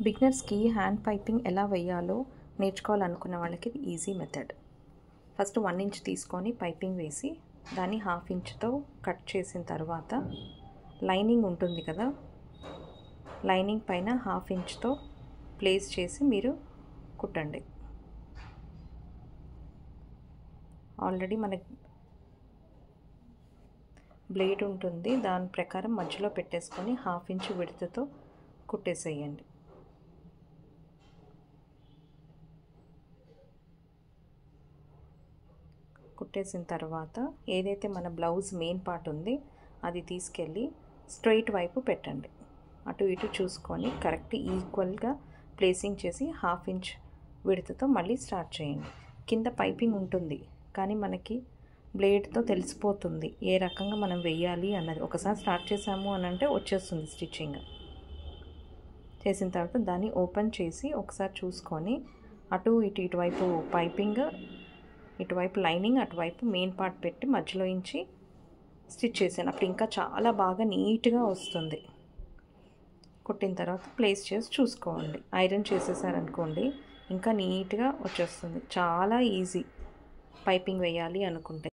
బిగినర్స్కి hand piping ఎలా వేయాలో నేర్చుకోవాలనుకున్న వాళ్ళకి ఇది ఈజీ మెథడ్. ఫస్ట్ 1 ఇంచ్ తీసుకొని పైపింగ్ వేసి దాన్ని 1/2 ఇంచ్తో కట్ చేసిన తర్వాత లైనింగ్ ఉంటుంది కదా, లైనింగ్ పైన 1/2 ఇంచ్తో ప్లేస్ చేసి మీరు కుట్టండి. ఆల్రెడీ మనకి బ్లేడ్ ఉంటుంది, దాని ప్రకారం మధ్యలో పెట్టేసుకొని 1/2 ఇంచ్ విడ్త్తో కుట్టేసేయండి. కుట్టేసిన తర్వాత ఏదైతే మన బ్లౌజ్ మెయిన్ పార్ట్ ఉంది అది తీసుకెళ్ళి స్ట్రైట్ వైపు పెట్టండి. అటు ఇటు చూసుకొని కరెక్ట్ ఈక్వల్గా ప్లేసింగ్ చేసి 1/2 ఇంచ్ విడ్త్తో మళ్ళీ స్టార్ట్ చేయండి. కింద పైపింగ్ ఉంటుంది కానీ మనకి బ్లేడ్తో తెలిసిపోతుంది ఏ రకంగా మనం వేయాలి అన్నది. ఒకసారి స్టార్ట్ చేసాము అని అంటే వచ్చేస్తుంది స్టిచ్చింగ్. చేసిన తర్వాత దాన్ని ఓపెన్ చేసి ఒకసారి చూసుకొని అటు ఇటు ఇటువైపు పైపింగ్, ఇటువైపు లైనింగ్, అటువైపు మెయిన్ పార్ట్ పెట్టి మధ్యలో ఇంచి స్టిచ్ చేసాను. అప్పుడు ఇంకా చాలా బాగా నీట్గా వస్తుంది. కుట్టిన తర్వాత ప్లేస్ చేసి చూసుకోండి. ఐరన్ చేసేసారనుకోండి ఇంకా నీట్గా వచ్చేస్తుంది. చాలా ఈజీ పైపింగ్ వేయాలి అనుకుంటే.